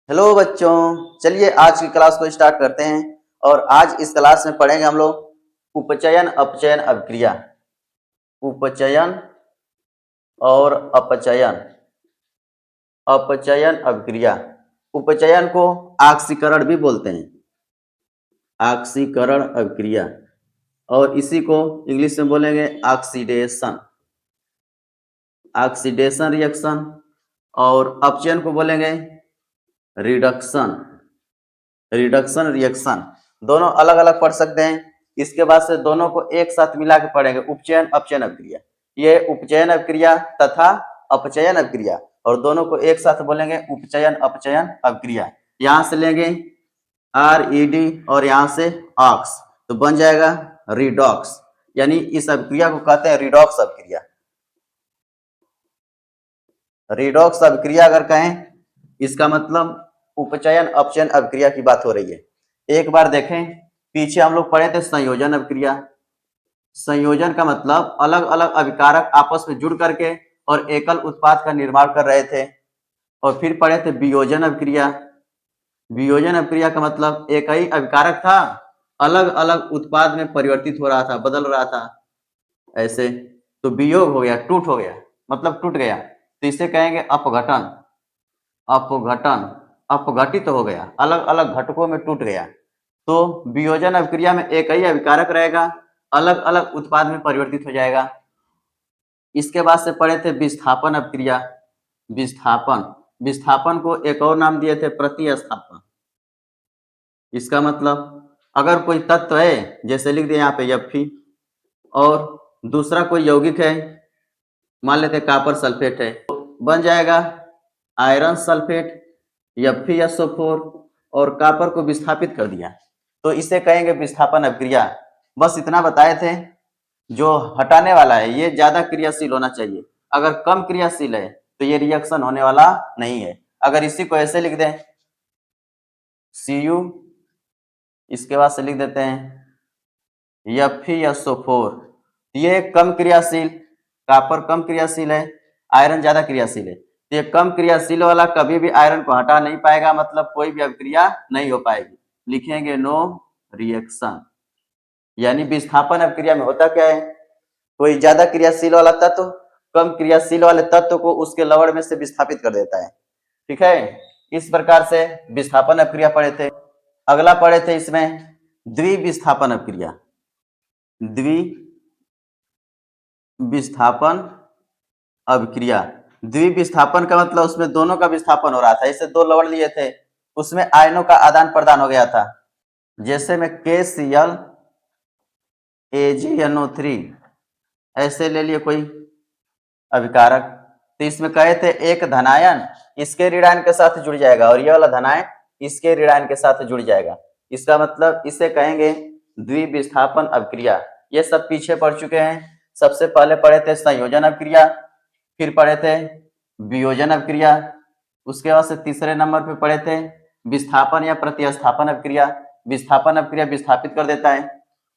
Hello बच्चों, चलिए आज की क्लास को स्टार्ट करते हैं। और आज इस क्लास में पढ़ेंगे हम लोग उपचयन अपचयन अभिक्रिया। उपचयन और अपचयन अपचयन अभिक्रिया। उपचयन को ऑक्सीकरण भी बोलते हैं, ऑक्सीकरण अभिक्रिया। और इसी को इंग्लिश में बोलेंगे ऑक्सीडेशन, ऑक्सीडेशन रिएक्शन। और अपचयन को बोलेंगे रिडक्शन, रिडक्शन रिएक्शन। दोनों अलग अलग पढ़ सकते हैं। इसके बाद से दोनों को एक साथ मिला के पढ़ेंगे, उपचयन अपचयन अभिक्रिया। ये उपचयन अभिक्रिया तथा अपचयन अभिक्रिया, और दोनों को एक साथ बोलेंगे उपचयन अपचयन अभिक्रिया। यहाँ से लेंगे RED और यहाँ से ऑक्स, तो बन जाएगा रिडॉक्स। यानी इस अभिक्रिया को कहते हैं रिडॉक्स अभिक्रिया। रिडॉक्स अभिक्रिया अगर कहें, इसका मतलब उपचयन अपचयन अभिक्रिया की बात हो रही है। एक बार देखें, पीछे हम लोग पढ़े थे संयोजन अभिक्रिया। संयोजन का मतलब अलग अलग अभिकारक आपस में जुड़ करके और एकल उत्पाद का निर्माण कर रहे थे। और फिर पढ़े थे वियोजन अभिक्रिया। वियोजन अभिक्रिया का मतलब एक ही अभिकारक था, अलग अलग उत्पाद में परिवर्तित हो रहा था, बदल रहा था ऐसे। तो वियोग हो गया, टूट हो गया, मतलब टूट गया, तो इसे कहेंगे अपघटन। अपघटन, अपघटित हो गया, अलग अलग घटकों में टूट गया। तो वियोजन अभिक्रिया में एक ही अभिकारक रहेगा, अलग अलग उत्पाद में परिवर्तित हो जाएगा। इसके बाद से पढ़े थे विस्थापन अभिक्रिया। विस्थापन, विस्थापन को एक और नाम दिए थे प्रतिस्थापन। इसका मतलब अगर कोई तत्व है, जैसे लिख दिया यहाँ पे Fe, और दूसरा कोई यौगिक है, मान लेते कॉपर सल्फेट है, तो बन जाएगा आयरन सल्फेट FeSO4, और कॉपर को विस्थापित कर दिया, तो इसे कहेंगे विस्थापन अभिक्रिया। बस इतना बताए थे। जो हटाने वाला है ये ज्यादा क्रियाशील होना चाहिए, अगर कम क्रियाशील है तो ये रिएक्शन होने वाला नहीं है। अगर इसी को ऐसे लिख दें Cu, इसके बाद से लिख देते हैं FeSO4, ये कम क्रियाशील, कॉपर कम क्रियाशील है, आयरन ज्यादा क्रियाशील है। तो ये कम क्रियाशील वाला कभी भी आयरन को हटा नहीं पाएगा, मतलब कोई भी अभिक्रिया नहीं हो पाएगी। लिखेंगे नो रिएक्शन। यानी विस्थापन अभिक्रिया में होता क्या है, कोई ज्यादा क्रियाशील वाला तत्व कम क्रियाशील वाले तत्व को उसके लवण में से विस्थापित कर देता है। ठीक है, इस प्रकार से विस्थापन अभिक्रिया पढ़े थे। अगला पढ़े थे इसमें द्विविस्थापन अभिक्रिया। द्विविस्थापन अभिक्रिया। द्विविस्थापन का मतलब उसमें दोनों का विस्थापन हो रहा था। इसे दो लवण लिए थे, उसमें आयनों का आदान प्रदान हो गया था। जैसे में KCl AgNO3 ऐसे ले लिए कोई अभिकारक, तो इसमें कहे थे एक धनायन इसके ऋणायन के साथ जुड़ जाएगा और ये वाला धनायन इसके ऋणायन के साथ जुड़ जाएगा। इसका मतलब इसे कहेंगे द्विविस्थापन अभिक्रिया। ये सब पीछे पढ़ चुके हैं। सबसे पहले पढ़े थे संयोजन अभिक्रिया, फिर पढ़े थे वियोजन अभिक्रिया, उसके बाद से तीसरे नंबर पे पढ़े थे विस्थापन या प्रतिस्थापन अभिक्रिया। विस्थापन अभिक्रिया विस्थापित कर देता है।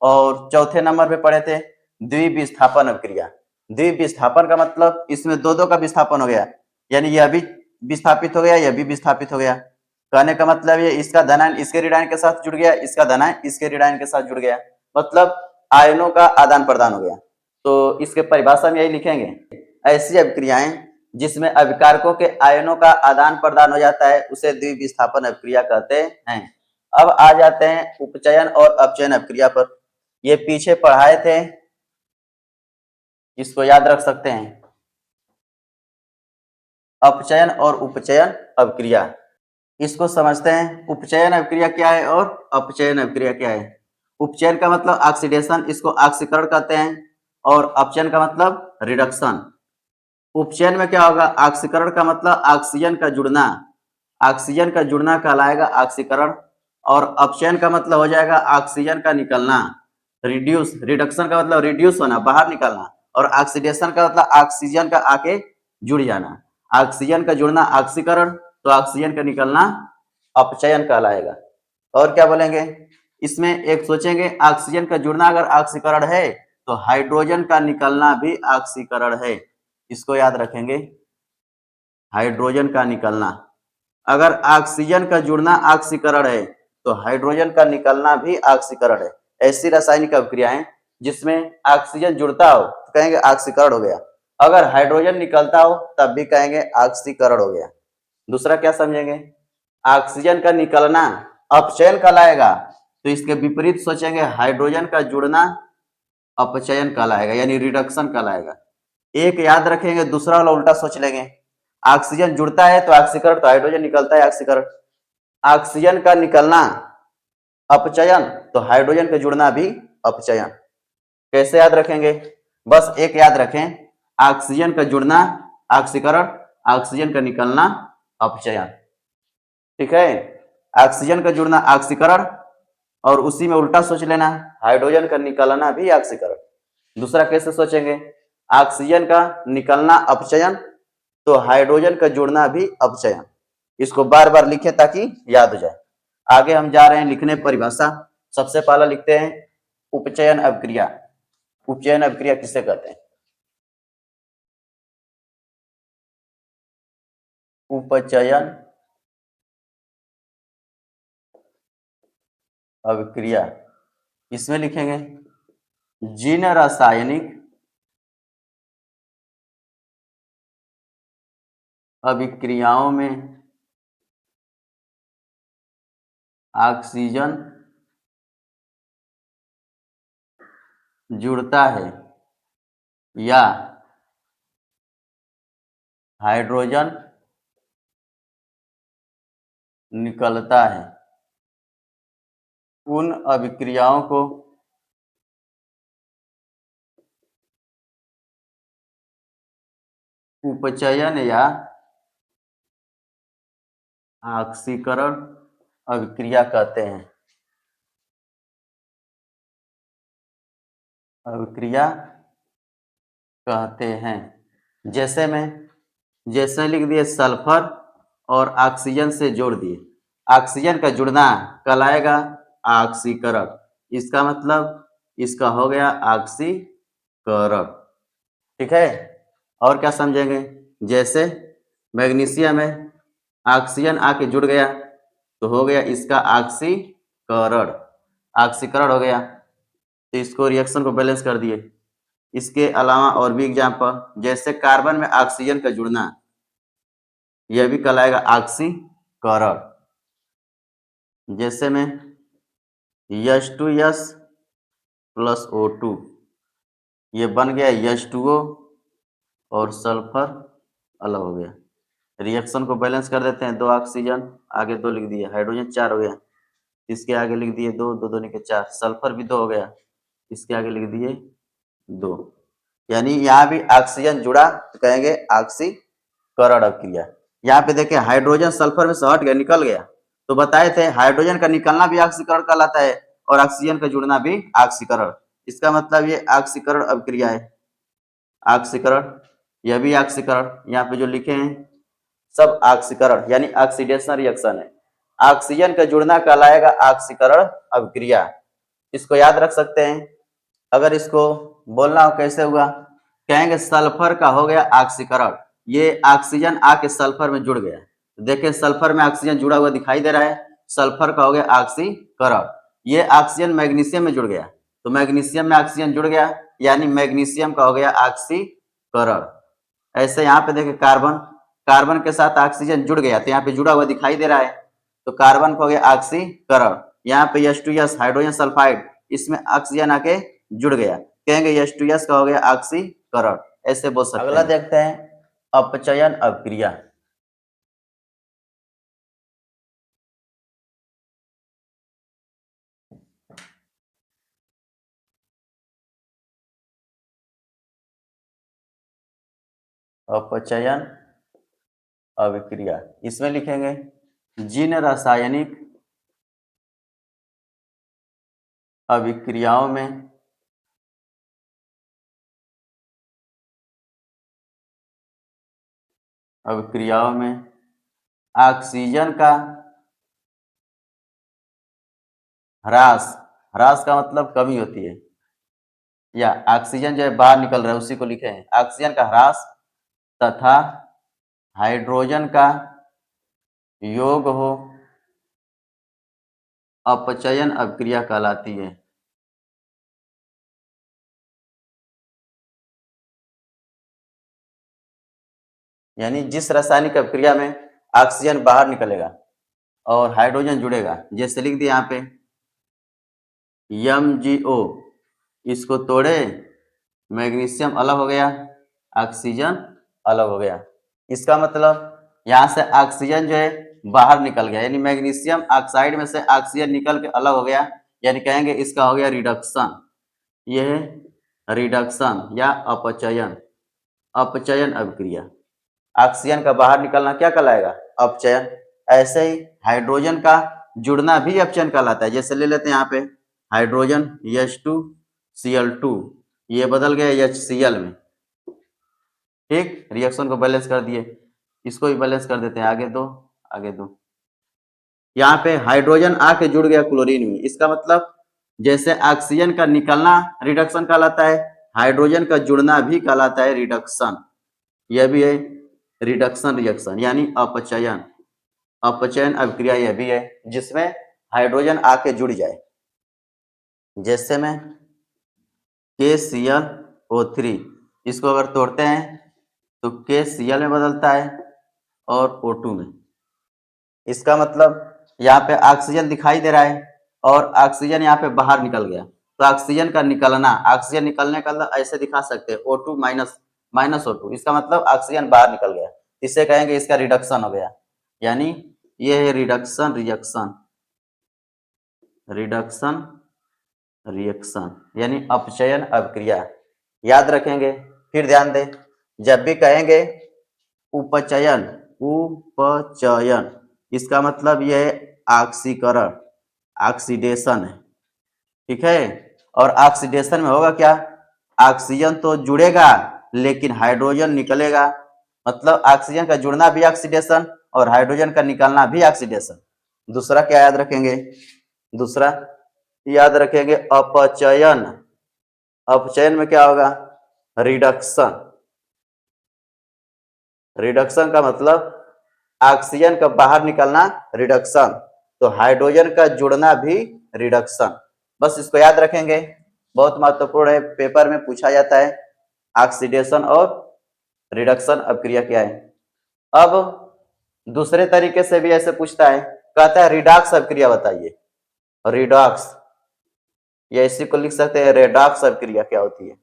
और चौथे नंबर पे पढ़े थे द्विविस्थापन अभिक्रिया। द्विविस्थापन का मतलब इसमें दो दो का विस्थापन हो गया, यानी यह भी विस्थापित हो गया, यह भी विस्थापित हो गया। कहने का मतलब ये इसका धनायन इसके ऋणायन के साथ जुड़ गया, इसका धनायन इसके ऋणायन के साथ जुड़ गया, मतलब आयनों का आदान प्रदान हो गया। तो इसके परिभाषा में यही लिखेंगे, ऐसी अभिक्रियाएं जिसमें अभिकारकों के आयनों का आदान प्रदान हो जाता है उसे द्विविस्थापन अभिक्रिया कहते हैं। अब आ जाते हैं उपचयन और अपचयन अभिक्रिया पर। ये पीछे पढ़ाए थे, इसको याद रख सकते हैं। अपचयन और उपचयन अभिक्रिया, इसको समझते हैं। उपचयन अभिक्रिया क्या है और अपचयन अभिक्रिया क्या है। उपचयन का मतलब ऑक्सीडेशन, इसको ऑक्सीकरण कहते हैं। और अपचयन का मतलब रिडक्शन। उपचयन में क्या होगा, ऑक्सीकरण का मतलब ऑक्सीजन का जुड़ना, ऑक्सीजन का जुड़ना कहलाएगा ऑक्सीकरण। और अपचयन का मतलब हो जाएगा ऑक्सीजन का निकलना, रिड्यूस। रिडक्शन का मतलब रिड्यूस होना, बाहर निकलना। और ऑक्सीडेशन का मतलब ऑक्सीजन का आके जुड़ जाना। ऑक्सीजन का जुड़ना ऑक्सीकरण, तो ऑक्सीजन का निकलना अपचयन कहलाएगा। और क्या बोलेंगे इसमें, एक सोचेंगे ऑक्सीजन का जुड़ना अगर ऑक्सीकरण है तो हाइड्रोजन का निकलना भी ऑक्सीकरण है। इसको याद रखेंगे, हाइड्रोजन का निकलना। अगर ऑक्सीजन का जुड़ना ऑक्सीकरण है तो हाइड्रोजन का निकलना भी ऑक्सीकरण है। ऐसी रासायनिक अभिक्रियाएं जिसमें ऑक्सीजन जुड़ता हो तो कहेंगे ऑक्सीकरण हो गया, अगर हाइड्रोजन निकलता हो तब भी कहेंगे ऑक्सीकरण हो गया। दूसरा क्या समझेंगे, ऑक्सीजन का निकलना अपचयन कहलाएगा तो इसके विपरीत सोचेंगे हाइड्रोजन का जुड़ना अपचयन कहलाएगा यानी रिडक्शन कहलाएगा। एक याद रखेंगे, दूसरा वाला उल्टा सोच लेंगे, ऑक्सीजन जुड़ता है तो ऑक्सीकरण, तो हाइड्रोजन निकलता है ऑक्सीकरण। ऑक्सीजन का निकलना अपचयन तो हाइड्रोजन का जुड़ना भी अपचयन। कैसे याद रखेंगे, बस एक याद रखें, ऑक्सीजन का जुड़ना ऑक्सीकरण, ऑक्सीजन का निकलना अपचयन। ठीक है, ऑक्सीजन का जुड़ना ऑक्सीकरण और उसी में उल्टा सोच लेना हाइड्रोजन का निकलना भी ऑक्सीकरण। दूसरा कैसे सोचेंगे, ऑक्सीजन का निकलना अपचयन तो हाइड्रोजन का जुड़ना भी अपचयन। इसको बार बार लिखें ताकि याद हो जाए। आगे हम जा रहे हैं लिखने परिभाषा। सबसे पहला लिखते हैं उपचयन अभिक्रिया। उपचयन अभिक्रिया किसे कहते हैं, उपचयन अभिक्रिया, इसमें लिखेंगे जिन रासायनिक अभिक्रियाओं में ऑक्सीजन जुड़ता है या हाइड्रोजन निकलता है, उन अभिक्रियाओं को उपचयन या ऑक्सीकरण अभिक्रिया कहते हैं। अभिक्रिया कहते हैं। जैसे लिख दिए सल्फर और ऑक्सीजन से जोड़ दिए, ऑक्सीजन का जुड़ना कहलाएगा ऑक्सीकरण, इसका मतलब इसका हो गया ऑक्सीकरण। ठीक है, और क्या समझेंगे, जैसे मैग्नीशियम है, ऑक्सीजन आके जुड़ गया तो हो गया इसका ऑक्सीकरण, ऑक्सीकरण हो गया, तो इसको रिएक्शन को बैलेंस कर दिए। इसके अलावा और भी एग्जाम्पल, जैसे कार्बन में ऑक्सीजन का जुड़ना, यह भी कहलाएगा ऑक्सीकरण। जैसे में H2S प्लस O2, ये बन गया H2O और सल्फर अलग हो गया। रिएक्शन को बैलेंस कर देते हैं, 2 ऑक्सीजन आगे 2 लिख दिए, हाइड्रोजन 4 हो गया, इसके आगे लिख दिए 2, 2 2 के 4, सल्फर भी 2 हो गया, इसके आगे लिख दिए 2, यानी यहाँ भी ऑक्सीजन जुड़ा तो कहेंगे ऑक्सीकरण अभिक्रिया। यहाँ पे देखिए हाइड्रोजन सल्फर में से हट गया, निकल गया, तो बताए थे हाइड्रोजन का निकलना भी ऑक्सीकरण कहलाता है और ऑक्सीजन का जुड़ना भी ऑक्सीकरण। इसका मतलब ये ऑक्सीकरण अभिक्रिया है। ऑक्सीकरण, यह भी ऑक्सीकरण, यहाँ पे जो लिखे हैं सब ऑक्सीकरण यानी ऑक्सीडेशन रिएक्शन है। ऑक्सीजन का जुड़ना कहलाएगा ऑक्सीकरण अभिक्रिया। इसको याद रख सकते हैं। अगर इसको बोलना हो कैसे हुआ, कहेंगे सल्फर का हो गया ऑक्सीकरण, ये ऑक्सीजन आके सल्फर में जुड़ गया, देखिए सल्फर में ऑक्सीजन जुड़ा हुआ दिखाई दे रहा है, सल्फर का हो गया ऑक्सीकरण। ये ऑक्सीजन मैग्नीशियम में जुड़ गया तो मैग्नीशियम में ऑक्सीजन जुड़ गया यानी मैग्नीशियम का हो गया ऑक्सीकरण। ऐसे यहाँ पे देखिए कार्बन, कार्बन के साथ ऑक्सीजन जुड़ गया तो यहाँ पे जुड़ा हुआ दिखाई दे रहा है, तो कार्बन का हो गया ऑक्सीकरण। यहाँ पे H2S हाइड्रोजन सल्फाइड, इसमें ऑक्सीजन आके जुड़ गया, कहेंगे H2S का हो गया ऑक्सीकरण, ऐसे बोल सकते हैं। अगला देखते हैं अपचयन अभिक्रिया। अपचयन अभिक्रिया, इसमें लिखेंगे जिन रासायनिक अभिक्रियाओं में ऑक्सीजन का ह्रास, ह्रास का मतलब कमी होती है, या ऑक्सीजन जो है बाहर निकल रहा है उसी को लिखे हैं, ऑक्सीजन का ह्रास तथा हाइड्रोजन का योग हो अपचयन अभिक्रिया कहलाती है। यानी जिस रासायनिक अभिक्रिया में ऑक्सीजन बाहर निकलेगा और हाइड्रोजन जुड़ेगा, जैसे लिख दिया यहाँ पे MgO, इसको तोड़े मैग्नीशियम अलग हो गया, ऑक्सीजन अलग हो गया। इसका मतलब यहाँ से ऑक्सीजन जो है बाहर निकल गया, यानी मैग्नीशियम ऑक्साइड में से ऑक्सीजन निकल के अलग हो गया, यानी कहेंगे इसका हो गया रिडक्शन। यह है रिडक्शन या अपचयन, अपचयन अभिक्रिया। ऑक्सीजन का बाहर निकलना क्या कहलाएगा? अपचयन। ऐसे ही हाइड्रोजन का जुड़ना भी अपचयन कहलाता है। जैसे ले लेते हैं यहाँ पे हाइड्रोजन H2Cl2, ये बदल गया HCl में। ठीक, रिएक्शन को बैलेंस कर दिए, इसको भी बैलेंस कर देते हैं। आगे दो, आगे दो। यहाँ पे हाइड्रोजन आके जुड़ गया क्लोरीन में, इसका मतलब जैसे ऑक्सीजन का निकलना रिडक्शन कहलाता है, हाइड्रोजन का जुड़ना भी कहलाता है रिडक्शन। यह भी है रिडक्शन रिएक्शन, यानी अपचयन, अपचयन अभिक्रिया यह भी है जिसमें हाइड्रोजन आके जुड़ जाए। जैसे में KClO3, इसको अगर तोड़ते हैं तो KCl में बदलता है और O2 में। इसका मतलब यहाँ पे ऑक्सीजन दिखाई दे रहा है और ऑक्सीजन यहाँ पे बाहर निकल गया, तो ऑक्सीजन का निकलना, ऑक्सीजन निकलने का ऐसे दिखा सकते हैं O2 माइनस O2, इसका मतलब ऑक्सीजन बाहर निकल गया, इसे कहेंगे इसका रिडक्शन हो गया। यानी ये है रिडक्शन रिएक्शन, रिडक्शन रिएक्शन यानी अपचयन अभिक्रिया। याद रखेंगे, फिर ध्यान दें, जब भी कहेंगे उपचयन, उपचयन, इसका मतलब यह है ऑक्सीकरण, ऑक्सीडेशन है। ठीक है, और ऑक्सीडेशन में होगा क्या? ऑक्सीजन तो जुड़ेगा लेकिन हाइड्रोजन निकलेगा, मतलब ऑक्सीजन का जुड़ना भी ऑक्सीडेशन और हाइड्रोजन का निकलना भी ऑक्सीडेशन। दूसरा क्या याद रखेंगे? दूसरा याद रखेंगे अपचयन, अपचयन में क्या होगा? रिडक्शन, रिडक्शन का मतलब ऑक्सीजन का बाहर निकलना रिडक्शन, तो हाइड्रोजन का जुड़ना भी रिडक्शन। बस इसको याद रखेंगे, बहुत महत्वपूर्ण है, पेपर में पूछा जाता है ऑक्सीडेशन और रिडक्शन अभिक्रिया क्या है। अब दूसरे तरीके से भी ऐसे पूछता है, कहता है रिडॉक्स अभिक्रिया बताइए। रिडॉक्स, या इसी को लिख सकते हैं रेडॉक्स अभिक्रिया क्या होती है।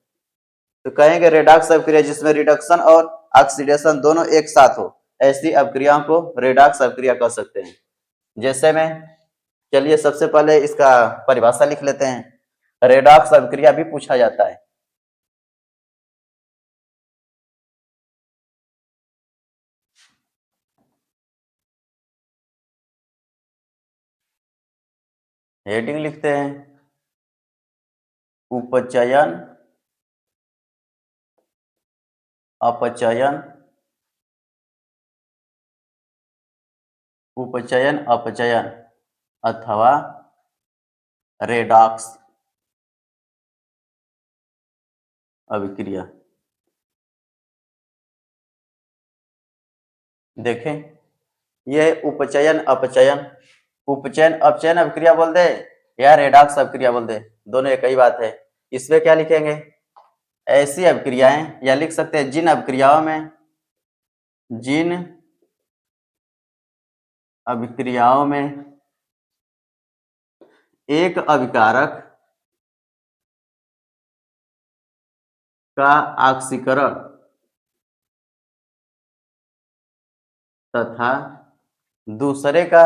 तो कहेंगे रेडॉक्स अभिक्रिया जिसमें रिडक्शन और ऑक्सीडेशन दोनों एक साथ हो, ऐसी अभिक्रियाओं को रेडॉक्स अभिक्रिया कह सकते हैं। जैसे में चलिए सबसे पहले इसका परिभाषा लिख लेते हैं। रेडॉक्स अभिक्रिया भी पूछा जाता है। हेडिंग लिखते हैं उपचयन अपचयन, उपचयन अपचयन अथवा रेडॉक्स अभिक्रिया। देखें, यह उपचयन अपचयन, उपचयन अपचयन अभिक्रिया बोल दे या रेडॉक्स अभिक्रिया बोल दे, दोनों एक ही बात है। इसमें क्या लिखेंगे? ऐसी अभिक्रियाएं, या लिख सकते हैं जिन अभिक्रियाओं में, जिन अभिक्रियाओं में एक अभिकारक का ऑक्सीकरण तथा दूसरे का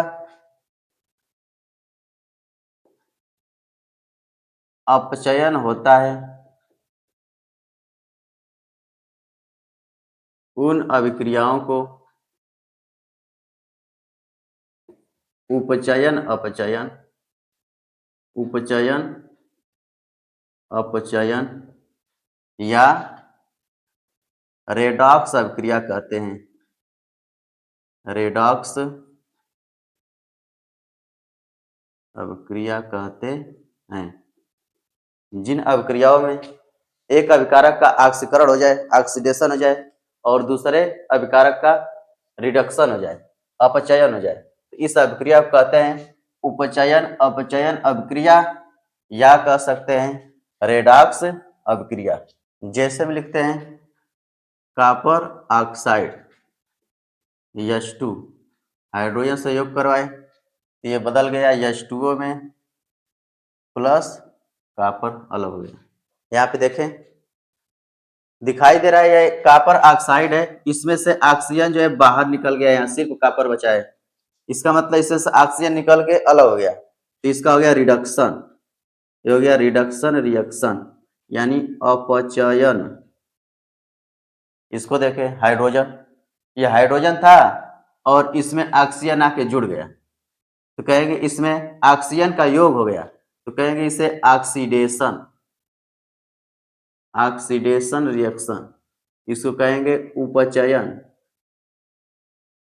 अपचयन होता है, उन अभिक्रियाओं को उपचयन अपचयन, उपचयन अपचयन या रेडॉक्स अभिक्रिया कहते हैं। रेडॉक्स अभिक्रिया कहते हैं जिन अभिक्रियाओं में एक अभिकारक का ऑक्सीकरण हो जाए, ऑक्सीडेशन हो जाए, और दूसरे अभिकारक का रिडक्शन हो जाए, अपचयन हो जाए, तो इस अभिक्रिया को कहते हैं उपचयन अपचयन अभिक्रिया, या कह सकते हैं रेडॉक्स अभिक्रिया। जैसे हम लिखते हैं कॉपर ऑक्साइड H2 हाइड्रोजन से योग करवाए तो ये बदल गया H2O में प्लस कॉपर अलग हो गया। यहाँ पे देखें दिखाई दे रहा है ये कॉपर ऑक्साइड है, इसमें से ऑक्सीजन जो है बाहर निकल गया, यहाँ सिर्फ कॉपर बचा है। इसका मतलब इससे ऑक्सीजन निकल के अलग हो गया, तो इसका हो गया रिडक्शन, ये हो गया रिडक्शन रिएक्शन यानी अपचयन। इसको देखें हाइड्रोजन, ये हाइड्रोजन था और इसमें ऑक्सीजन आके जुड़ गया, तो कहेंगे इसमें ऑक्सीजन का योग हो गया, तो कहेंगे इसे ऑक्सीडेशन, ऑक्सीडेशन रिएक्शन। इसको कहेंगे उपचयन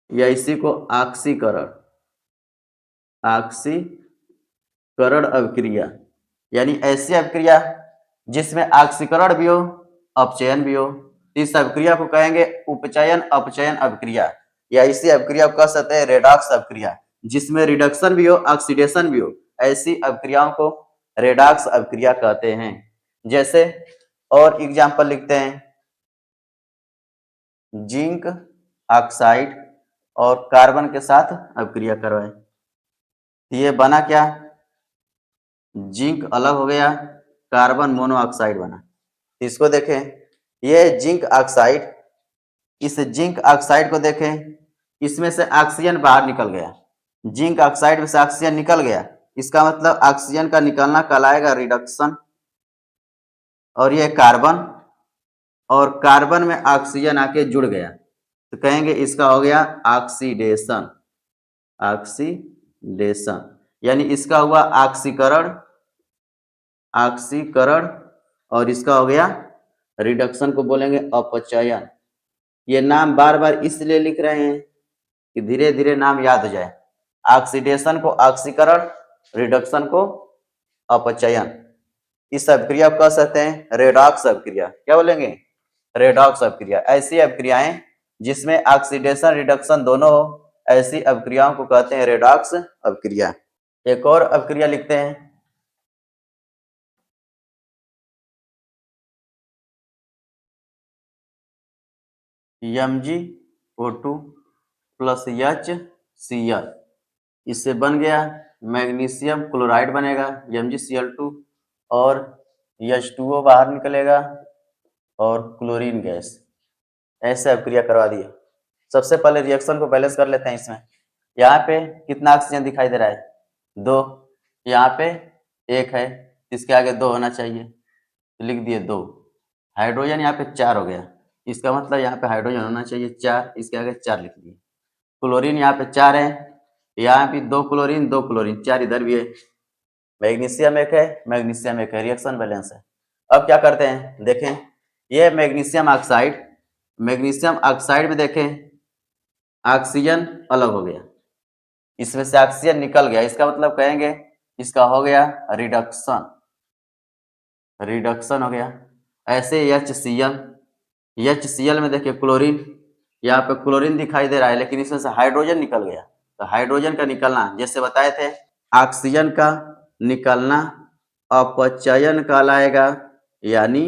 या इसी को ऑक्सीकरण, ऑक्सीकरण अभिक्रिया, यानी ऐसी अभिक्रिया जिसमें ऑक्सीकरण भी हो अपचयन भी हो, इस अभिक्रिया को कहेंगे उपचयन अपचयन अभिक्रिया, या इसी अभिक्रिया को कह सकते हैं रेडॉक्स अभिक्रिया, जिसमें रिडक्शन भी हो ऑक्सीडेशन भी हो, ऐसी अभिक्रियाओं को रेडॉक्स अभिक्रिया कहते हैं। जैसे और एग्जाम्पल लिखते हैं जिंक ऑक्साइड और कार्बन के साथ अभिक्रिया करवाएं, ये बना क्या, जिंक अलग हो गया कार्बन मोनोऑक्साइड बना। इसको देखें ये जिंक ऑक्साइड, इस जिंक ऑक्साइड को देखें इसमें से ऑक्सीजन बाहर निकल गया, जिंक ऑक्साइड में से ऑक्सीजन निकल गया, इसका मतलब ऑक्सीजन का निकलना कहलाएगा रिडक्शन। और ये कार्बन और कार्बन में ऑक्सीजन आके जुड़ गया, तो कहेंगे इसका हो गया ऑक्सीडेशन, ऑक्सीडेशन यानी इसका हुआ ऑक्सीकरण, ऑक्सीकरण, और इसका हो गया रिडक्शन को बोलेंगे अपचयन। ये नाम बार बार इसलिए लिख रहे हैं कि धीरे धीरे नाम याद हो जाए, ऑक्सीडेशन को ऑक्सीकरण, रिडक्शन को अपचयन। इस अभिक्रिया को कह सकते हैं रेडॉक्स अभिक्रिया, क्या बोलेंगे रेडॉक्स अभिक्रिया। ऐसी अभिक्रियाएं जिसमें ऑक्सीडेशन रिडक्शन दोनों हो, ऐसी अभिक्रियाओं को कहते हैं रेडॉक्स अभिक्रिया। एक और अभिक्रिया लिखते हैं MgO2 प्लस HCl, इससे बन गया मैग्नीशियम क्लोराइड बनेगा MgCl2 और H2O बाहर निकलेगा और क्लोरीन गैस, ऐसे अभिक्रिया करवा दिया। सबसे पहले रिएक्शन को बैलेंस कर लेते हैं। इसमें यहाँ पे कितना ऑक्सीजन दिखाई दे रहा है 2, यहाँ पे 1 है, इसके आगे 2 होना चाहिए, तो लिख दिए 2। हाइड्रोजन यहाँ पे 4 हो गया, इसका मतलब यहाँ पे हाइड्रोजन होना चाहिए 4, इसके आगे 4 लिख दिए। क्लोरीन यहाँ पे 4 है, यहाँ भी 2 क्लोरीन 2 क्लोरीन 4 इधर भी है। मैग्नीशियम 1 है, मैग्नीशियम 1 है, रिएक्शन बैलेंस है। अब क्या करते हैं देखें, ये मैग्नीशियम ऑक्साइड, मैग्नीशियम ऑक्साइड में देखें ऑक्सीजन अलग हो गया, इसमें से ऑक्सीजन निकल गया, इसका मतलब कहेंगे इसका हो गया रिडक्शन, रिडक्शन हो गया। ऐसे HCl में देखिए क्लोरीन, यहाँ पे क्लोरीन दिखाई दे रहा है लेकिन इसमें से हाइड्रोजन निकल गया, तो हाइड्रोजन का निकलना जैसे बताए थे ऑक्सीजन का निकलना अपचयन कहलाएगा यानी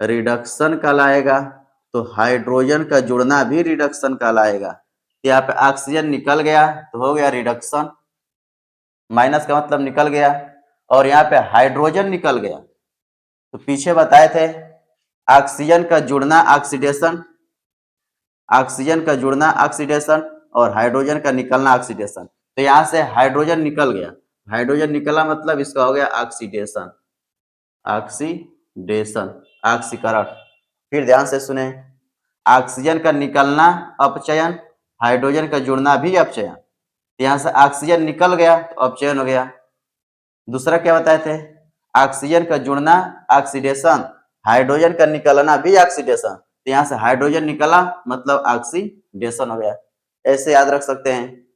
रिडक्शन कहलाएगा, तो हाइड्रोजन का जुड़ना भी रिडक्शन कहलाएगा। यहाँ पे ऑक्सीजन निकल गया तो हो गया रिडक्शन, माइनस का मतलब निकल गया, और यहाँ पे हाइड्रोजन निकल गया तो पीछे बताए थे ऑक्सीजन का जुड़ना ऑक्सीडेशन, ऑक्सीजन का जुड़ना ऑक्सीडेशन और हाइड्रोजन का निकलना ऑक्सीडेशन, तो यहाँ से हाइड्रोजन निकल गया, हाइड्रोजन निकला मतलब इसका हो गया ऑक्सीडेशन, ऑक्सीडेशन ऑक्सीकरण। फिर ध्यान से सुने, ऑक्सीजन का निकलना अपचयन, हाइड्रोजन का जुड़ना भी अपचयन, यहाँ से ऑक्सीजन निकल गया तो अपचयन हो गया। दूसरा क्या बताए थे, ऑक्सीजन का जुड़ना ऑक्सीडेशन, हाइड्रोजन का निकलना भी ऑक्सीडेशन, तो यहाँ से हाइड्रोजन निकला मतलब ऑक्सीडेशन हो गया, ऐसे याद रख सकते हैं।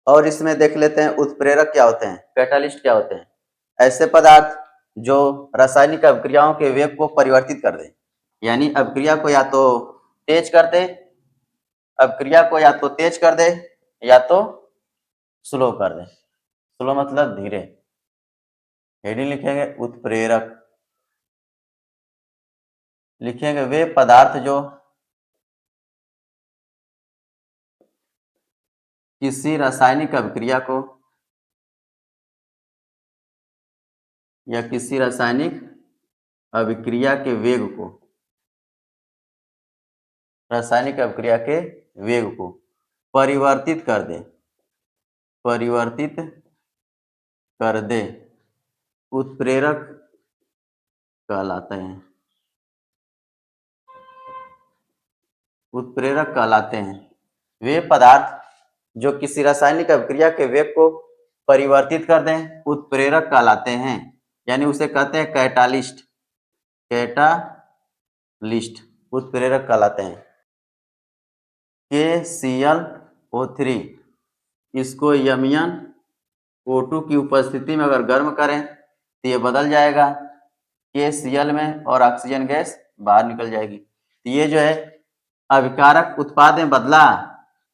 और इसमें देख लेते हैं उत्प्रेरक क्या होते हैं, कैटालिस्ट क्या होते हैं। ऐसे पदार्थ जो रासायनिक अभिक्रियाओं के वेग को परिवर्तित कर दे, यानी अभिक्रिया को या तो तेज कर दे अभिक्रिया को या तो तेज कर दे या तो स्लो कर दे। स्लो मतलब धीरे। हेडिंग लिखेंगे उत्प्रेरक। लिखेंगे वे पदार्थ जो किसी रासायनिक अभिक्रिया को या किसी रासायनिक अभिक्रिया के वेग को, रासायनिक अभिक्रिया के वेग को परिवर्तित कर दे, परिवर्तित कर दे, उत्प्रेरक कहलाते हैं, उत्प्रेरक कहलाते हैं। वे पदार्थ जो किसी रासायनिक अभिक्रिया के वेग को परिवर्तित कर दें उत्प्रेरक कहलाते हैं, यानी उसे कहते हैं कैटालिस्ट। कैटालिस्ट उत्प्रेरक कहलाते हैं। KClO3 इसको यमियन O2 की उपस्थिति में अगर गर्म करें तो ये बदल जाएगा KCl में और ऑक्सीजन गैस बाहर निकल जाएगी। तो ये जो है अभिकारक उत्पाद में बदला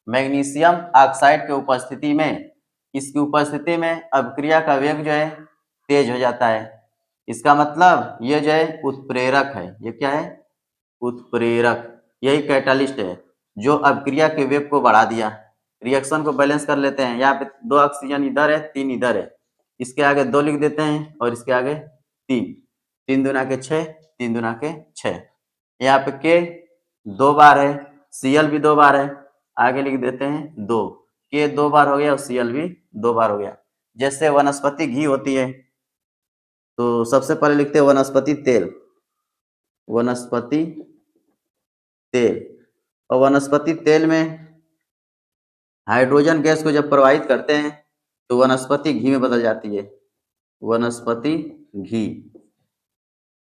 मैग्नीशियम ऑक्साइड के उपस्थिति में, इसकी उपस्थिति में अभिक्रिया का वेग जो है तेज हो जाता है। इसका मतलब ये जो है उत्प्रेरक है। ये क्या है? उत्प्रेरक। यही कैटालिस्ट है जो अभिक्रिया के वेग को बढ़ा दिया। रिएक्शन को बैलेंस कर लेते हैं। यहाँ पे 2 ऑक्सीजन इधर है, 3 इधर है, इसके आगे 2 लिख देते हैं और इसके आगे 3। 3 दूना के 6, 3 दूना के 6। यहाँ पे K 2 बार है, Cl भी 2 बार है, आगे लिख देते हैं 2। K 2 बार हो गया और Cl भी 2 बार हो गया। जैसे वनस्पति घी होती है तो सबसे पहले लिखते हैं वनस्पति तेल, वनस्पति तेल। और वनस्पति तेल में हाइड्रोजन गैस को जब प्रवाहित करते हैं तो वनस्पति घी में बदल जाती है, वनस्पति घी।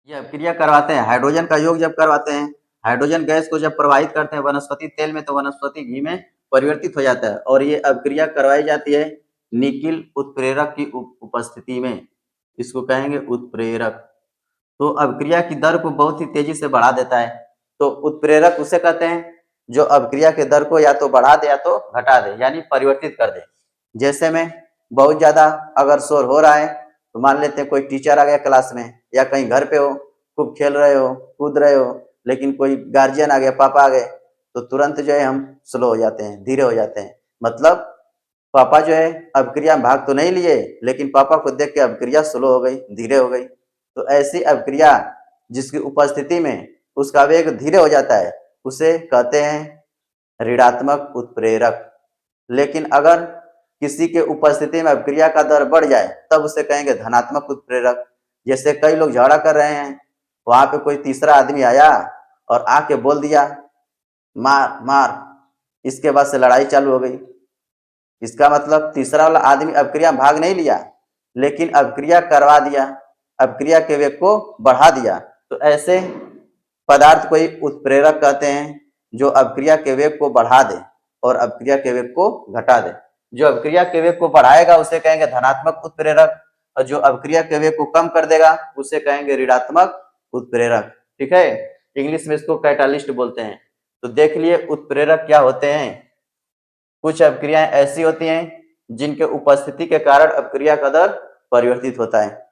ये अभिक्रिया करवाते हैं, हाइड्रोजन का योग जब करवाते हैं, हाइड्रोजन गैस को जब प्रवाहित करते हैं वनस्पति तेल में तो वनस्पति घी में परिवर्तित हो जाता है। और ये अभिक्रिया करवाई जाती है निकिल उत्प्रेरक की उपस्थिति में, इसको कहेंगे उत्प्रेरक। तो अभिक्रिया की दर को बहुत ही तेजी से बढ़ा देता है। तो उत्प्रेरक उसे कहते हैं जो अभिक्रिया के दर को या तो बढ़ा दे या तो घटा दे, यानी परिवर्तित कर दे। जैसे में बहुत ज्यादा अगर शोर हो रहा है तो मान लेते हैं कोई टीचर आ गया क्लास में, या कहीं घर पे हो, खूब खेल रहे हो, कूद रहे हो, लेकिन कोई गार्जियन आ गया, पापा आ गए, तो तुरंत जो है हम स्लो हो जाते हैं, धीरे हो जाते हैं। मतलब पापा जो है अभिक्रिया में भाग तो नहीं लिए, लेकिन पापा को देख के अभिक्रिया स्लो हो गई, धीरे हो गई। तो ऐसी अभिक्रिया जिसकी उपस्थिति में उसका वेग धीरे हो जाता है उसे कहते हैं ऋणात्मक उत्प्रेरक। लेकिन अगर किसी के उपस्थिति में अभिक्रिया का दर बढ़ जाए तब उसे कहेंगे धनात्मक उत्प्रेरक। जैसे कई लोग झगड़ा कर रहे हैं, वहां पे कोई तीसरा आदमी आया और आके बोल दिया मार मार, इसके बाद से लड़ाई चालू हो गई। इसका मतलब तीसरा वाला आदमी अभिक्रिया में भाग नहीं लिया, लेकिन अभिक्रिया करवा दिया, अभिक्रिया के वेग को बढ़ा दिया। तो ऐसे पदार्थ को ही उत्प्रेरक कहते हैं जो अभिक्रिया के वेग को बढ़ा दे और अभिक्रिया के वेग को घटा दे। जो अभिक्रिया के वेग को बढ़ाएगा उसे कहेंगे धनात्मक उत्प्रेरक, और जो अभिक्रिया के वेग को कम कर देगा उसे कहेंगे ऋणात्मक उत्प्रेरक। ठीक है, इंग्लिश में इसको कैटालिस्ट बोलते हैं। तो देख लिए उत्प्रेरक क्या होते हैं। कुछ अभिक्रियाएं ऐसी होती हैं जिनके उपस्थिति के कारण अभिक्रिया का दर परिवर्तित होता है।